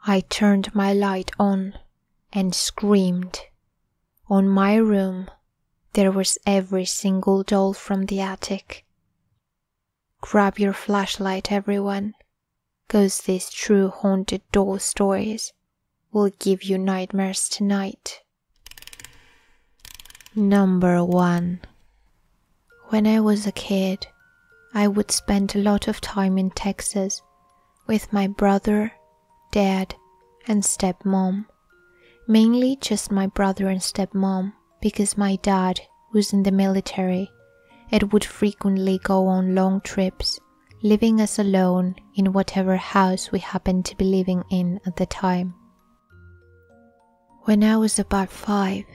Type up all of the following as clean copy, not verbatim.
I turned my light on and screamed. On my room, there was every single doll from the attic. Grab your flashlight, everyone, 'cause these true haunted doll stories will give you nightmares tonight. Number 1. When I was a kid, I would spend a lot of time in Texas with my brother, dad, and stepmom. Mainly just my brother and stepmom, because my dad was in the military and would frequently go on long trips, leaving us alone in whatever house we happened to be living in at the time. When I was about 5,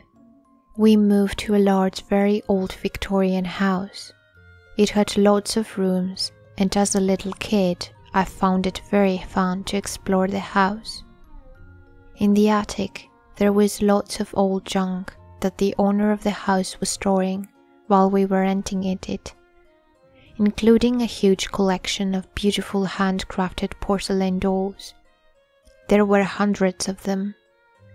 we moved to a large, very old Victorian house. It had lots of rooms, and as a little kid, I found it very fun to explore the house. In the attic, there was lots of old junk that the owner of the house was storing while we were renting it, including a huge collection of beautiful handcrafted porcelain dolls. There were hundreds of them,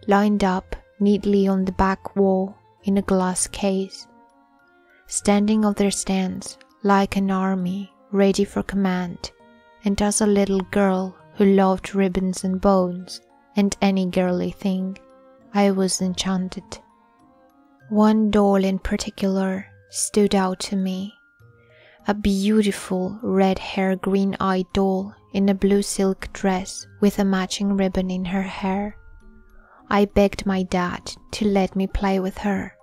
lined up neatly on the back wall in a glass case, standing on their stands like an army ready for command, and as a little girl who loved ribbons and bones and any girly thing, I was enchanted. One doll in particular stood out to me, a beautiful red-haired, green-eyed doll in a blue silk dress with a matching ribbon in her hair. I begged my dad to let me play with her.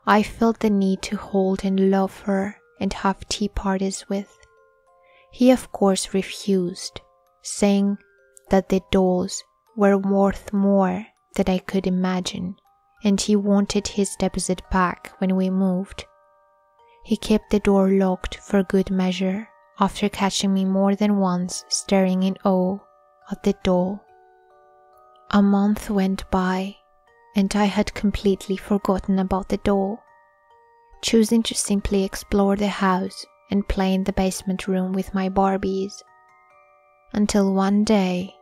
I felt the need to hold and love her and have tea parties with. He of course refused, saying that the dolls were worth more than I could imagine, and he wanted his deposit back when we moved. He kept the door locked for good measure, after catching me more than once staring in awe at the doll. A month went by, and I had completely forgotten about the doll, choosing to simply explore the house and play in the basement room with my Barbies. Until one day,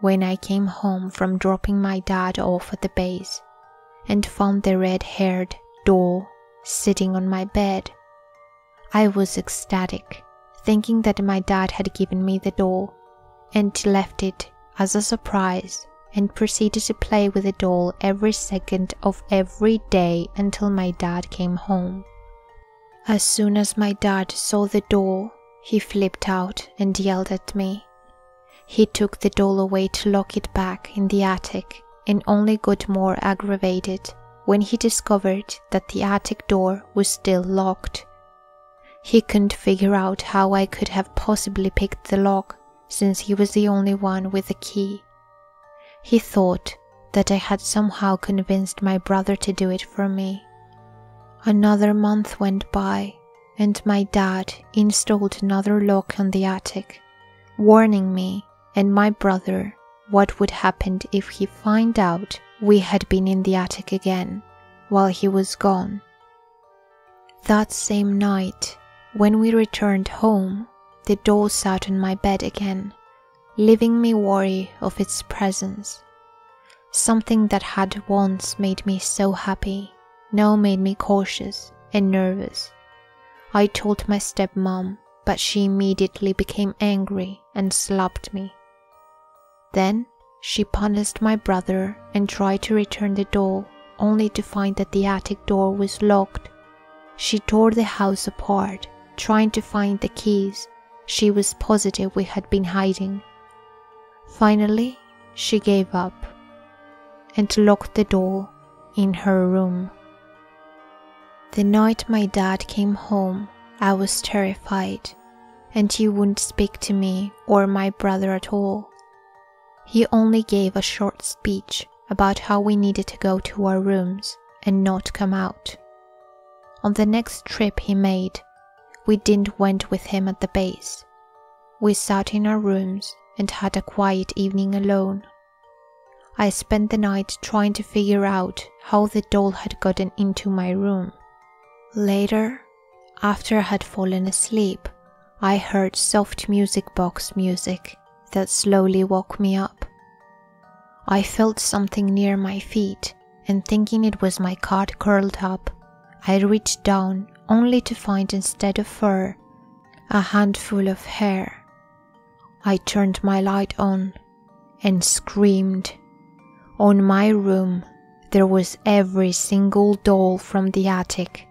when I came home from dropping my dad off at the base and found the red-haired doll sitting on my bed. I was ecstatic, thinking that my dad had given me the doll, and left it as a surprise and proceeded to play with the doll every second of every day until my dad came home. As soon as my dad saw the doll, he flipped out and yelled at me. He took the doll away to lock it back in the attic and only got more aggravated when he discovered that the attic door was still locked. He couldn't figure out how I could have possibly picked the lock, since he was the only one with the key. He thought that I had somehow convinced my brother to do it for me. Another month went by, and my dad installed another lock on the attic, warning me and my brother what would happen if he found out we had been in the attic again while he was gone. That same night, when we returned home, the doll sat on my bed again, leaving me wary of its presence. Something that had once made me so happy now made me cautious and nervous. I told my stepmom, but she immediately became angry and slapped me. Then she punished my brother and tried to return the doll, only to find that the attic door was locked. She tore the house apart, trying to find the keys she was positive we had been hiding. Finally, she gave up and locked the doll in her room. The night my dad came home, I was terrified, and he wouldn't speak to me or my brother at all. He only gave a short speech about how we needed to go to our rooms and not come out. On the next trip he made, we didn't went with him at the base. We sat in our rooms and had a quiet evening alone. I spent the night trying to figure out how the doll had gotten into my room. Later, after I had fallen asleep, I heard soft music box music that slowly woke me up. I felt something near my feet, and thinking it was my cat curled up, I reached down only to find instead of fur, a handful of hair. I turned my light on and screamed. On my room, there was every single doll from the attic,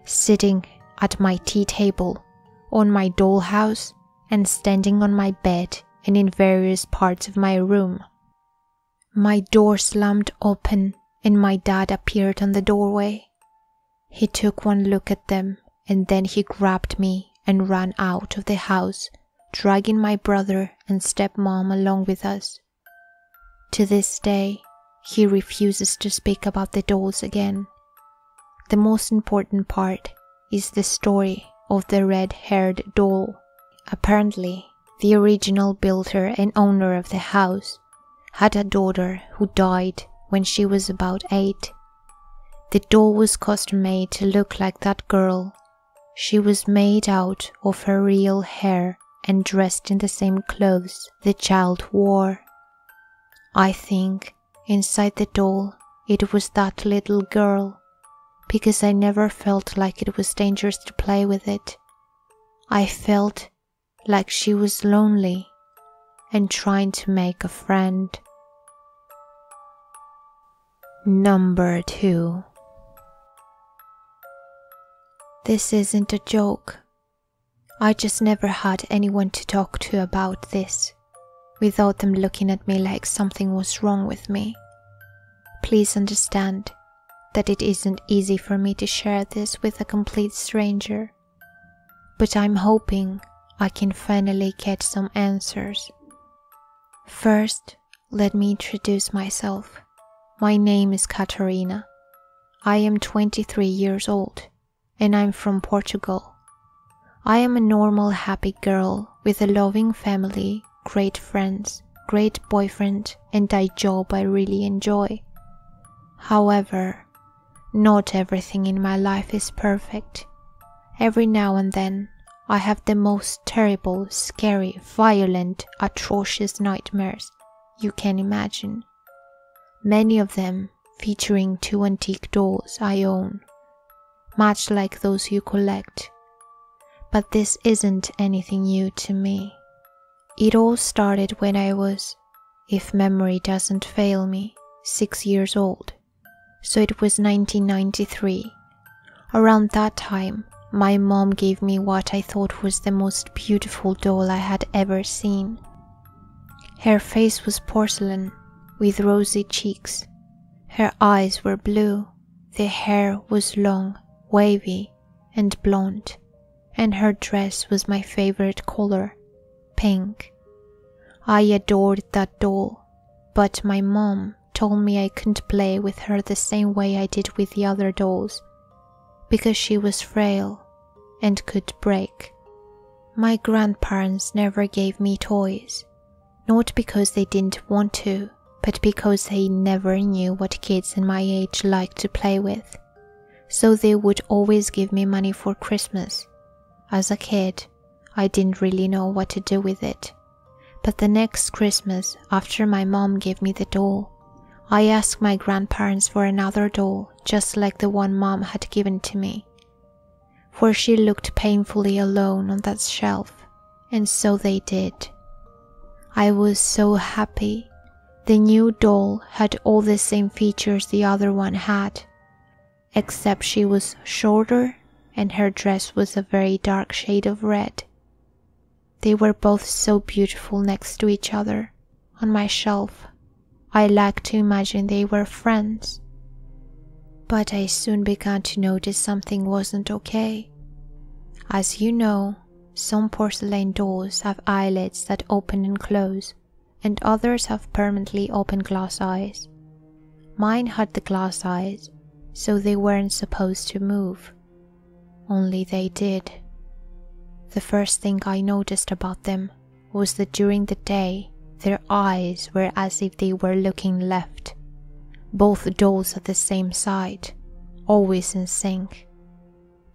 sitting at my tea table, on my dollhouse, and standing on my bed and in various parts of my room. My door slammed open and my dad appeared on the doorway. He took one look at them and then he grabbed me and ran out of the house, dragging my brother and stepmom along with us. To this day, he refuses to speak about the dolls again. The most important part is the story of the red-haired doll. Apparently, the original builder and owner of the house had a daughter who died when she was about 8. The doll was custom-made to look like that girl. She was made out of her real hair and dressed in the same clothes the child wore. I think inside the doll it was that little girl, because I never felt like it was dangerous to play with it. I felt like she was lonely and trying to make a friend. Number 2. This isn't a joke. I just never had anyone to talk to about this, without them looking at me like something was wrong with me. Please understand that it isn't easy for me to share this with a complete stranger, but I'm hoping I can finally get some answers. First, let me introduce myself. My name is Katarina. I am 23 years old, and I'm from Portugal. I am a normal, happy girl with a loving family, great friends, great boyfriend, and a job I really enjoy. However, not everything in my life is perfect. Every now and then, I have the most terrible, scary, violent, atrocious nightmares you can imagine. Many of them featuring 2 antique dolls I own, much like those you collect. But this isn't anything new to me. It all started when I was, if memory doesn't fail me, 6 years old. So it was 1993. Around that time, my mom gave me what I thought was the most beautiful doll I had ever seen. Her face was porcelain, with rosy cheeks. Her eyes were blue. The hair was long, wavy, and blonde, and her dress was my favorite color, pink. I adored that doll, but my mom told me I couldn't play with her the same way I did with the other dolls, because she was frail and could break. My grandparents never gave me toys, not because they didn't want to, but because they never knew what kids in my age liked to play with. So they would always give me money for Christmas. As a kid, I didn't really know what to do with it. But the next Christmas, after my mom gave me the doll, I asked my grandparents for another doll just like the one mom had given to me. For she looked painfully alone on that shelf, and so they did. I was so happy. The new doll had all the same features the other one had, except she was shorter and her dress was a very dark shade of red. They were both so beautiful next to each other on my shelf. I liked to imagine they were friends. But I soon began to notice something wasn't okay. As you know, some porcelain dolls have eyelids that open and close, and others have permanently open glass eyes. Mine had the glass eyes, so they weren't supposed to move. Only they did. The first thing I noticed about them was that during the day, their eyes were as if they were looking left. Both dolls at the same side, always in sync.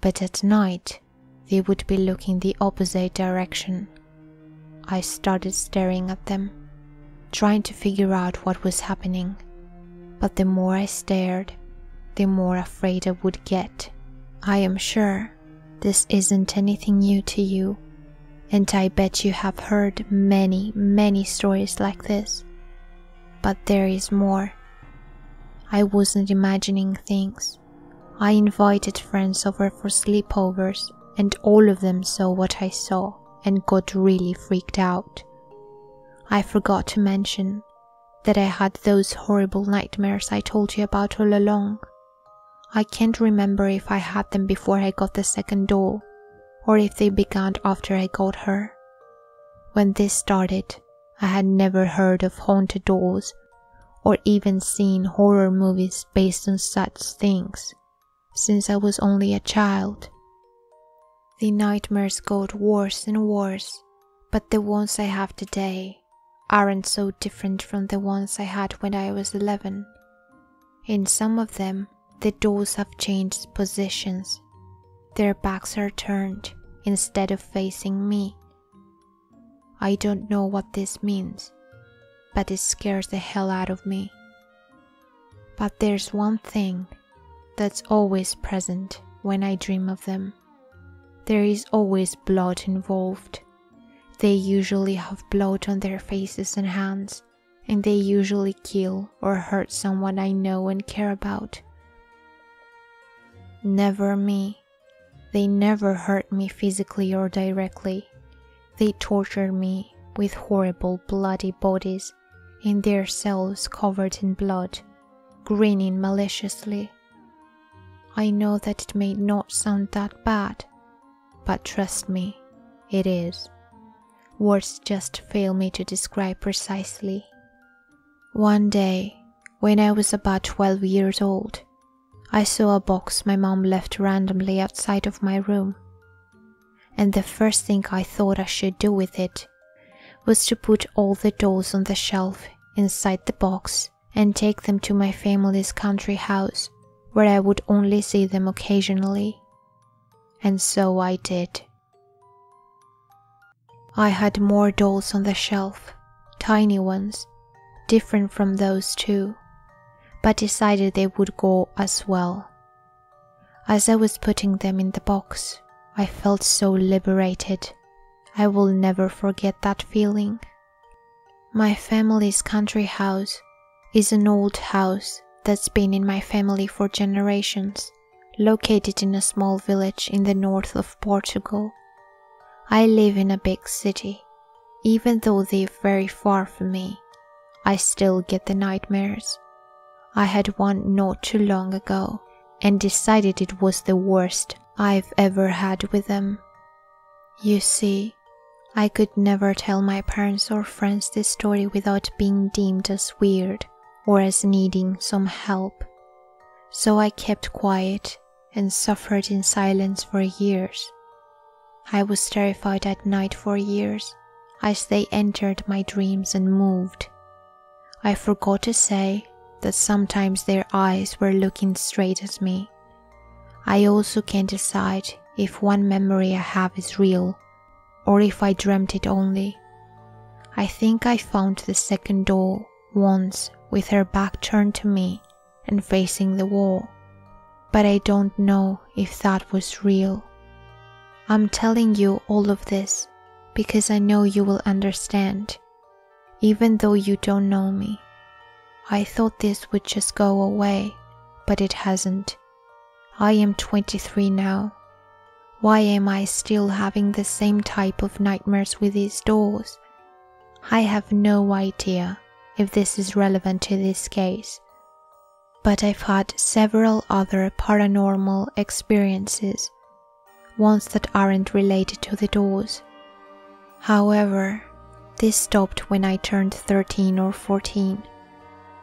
But at night, they would be looking the opposite direction. I started staring at them. trying to figure out what was happening. But the more I stared, the more afraid I would get. I am sure this isn't anything new to you, and I bet you have heard many, many stories like this. But there is more. I wasn't imagining things. I invited friends over for sleepovers, and all of them saw what I saw and got really freaked out. I forgot to mention that I had those horrible nightmares I told you about all along. I can't remember if I had them before I got the second doll, or if they began after I got her. When this started, I had never heard of haunted dolls, or even seen horror movies based on such things, since I was only a child. The nightmares got worse and worse, but the ones I have today aren't so different from the ones I had when I was 11. In some of them, the dolls have changed positions. Their backs are turned instead of facing me. I don't know what this means, but it scares the hell out of me. But there's one thing that's always present when I dream of them. There is always blood involved. They usually have blood on their faces and hands, and they usually kill or hurt someone I know and care about. Never me. They never hurt me physically or directly. They torture me with horrible bloody bodies in their cells covered in blood, grinning maliciously. I know that it may not sound that bad, but trust me, it is. Words just fail me to describe precisely. One day, when I was about 12 years old, I saw a box my mom left randomly outside of my room. And the first thing I thought I should do with it was to put all the dolls on the shelf inside the box and take them to my family's country house, where I would only see them occasionally. And so I did. I had more dolls on the shelf, tiny ones, different from those two, but decided they would go as well. As I was putting them in the box, I felt so liberated. I will never forget that feeling. My family's country house is an old house that's been in my family for generations, located in a small village in the north of Portugal. I live in a big city. Even though they're very far from me, I still get the nightmares. I had one not too long ago and decided it was the worst I've ever had with them. You see, I could never tell my parents or friends this story without being deemed as weird or as needing some help. So I kept quiet and suffered in silence for years. I was terrified at night for years as they entered my dreams and moved. I forgot to say that sometimes their eyes were looking straight at me. I also can't decide if one memory I have is real or if I dreamt it only. I think I found the second doll once with her back turned to me and facing the wall, but I don't know if that was real. I'm telling you all of this because I know you will understand, even though you don't know me. I thought this would just go away, but it hasn't. I am 23 now. Why am I still having the same type of nightmares with these dolls? I have no idea if this is relevant to this case, but I've had several other paranormal experiences, ones that aren't related to the dolls. However, this stopped when I turned 13 or 14.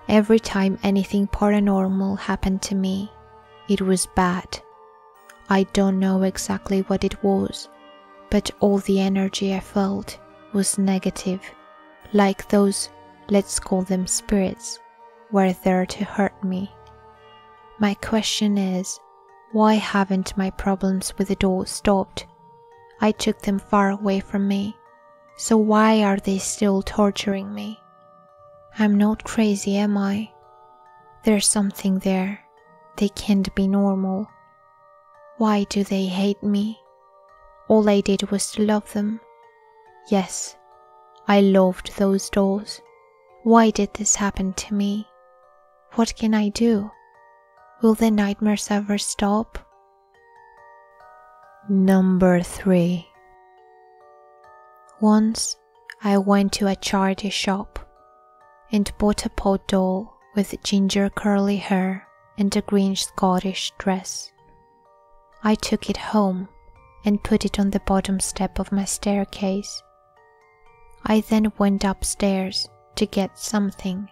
Every time anything paranormal happened to me, it was bad. I don't know exactly what it was, but all the energy I felt was negative, like those, let's call them spirits, were there to hurt me. My question is, why haven't my problems with the dolls stopped? I took them far away from me, so why are they still torturing me? I'm not crazy, am I? There's something there. They can't be normal. Why do they hate me? All I did was to love them. Yes, I loved those dolls. Why did this happen to me? What can I do? Will the nightmares ever stop? Number 3. Once I went to a charity shop and bought a pot doll with ginger curly hair and a green Scottish dress. I took it home and put it on the bottom step of my staircase. I then went upstairs to get something,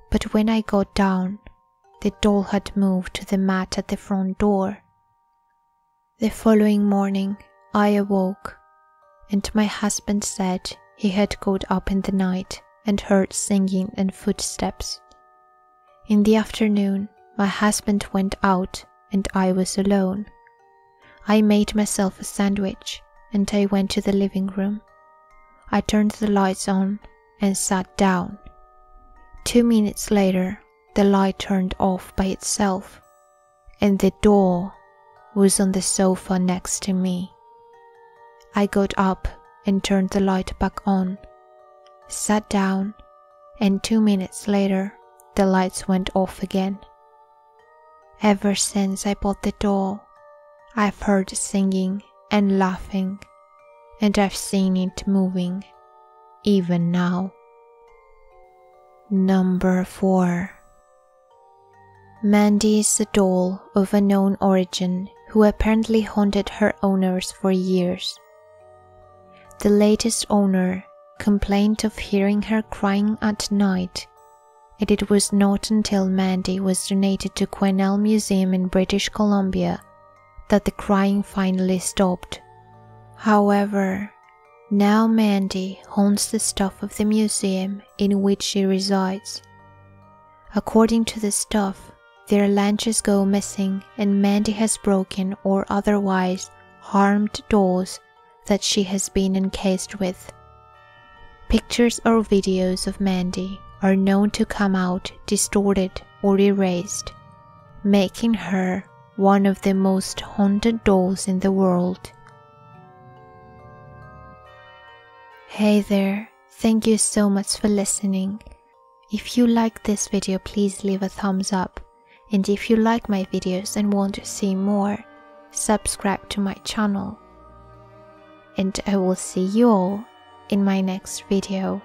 but when I got down, the doll had moved to the mat at the front door. The following morning, I awoke, and my husband said he had got up in the night and heard singing and footsteps. In the afternoon, my husband went out and I was alone. I made myself a sandwich and I went to the living room. I turned the lights on and sat down. 2 minutes later, the light turned off by itself, and the doll was on the sofa next to me. I got up and turned the light back on, sat down, and 2 minutes later, the lights went off again. Ever since I bought the doll, I've heard singing and laughing, and I've seen it moving, even now. Number 4. Mandy is a doll of unknown origin who apparently haunted her owners for years. The latest owner complained of hearing her crying at night, and it was not until Mandy was donated to Quesnel Museum in British Columbia that the crying finally stopped. However, now Mandy haunts the stuff of the museum in which she resides. According to the stuff, their lunches go missing and Mandy has broken or otherwise harmed dolls that she has been encased with. Pictures or videos of Mandy are known to come out distorted or erased, making her one of the most haunted dolls in the world. Hey there, thank you so much for listening. If you like this video, please leave a thumbs up. And if you like my videos and want to see more, subscribe to my channel. And I will see you all in my next video.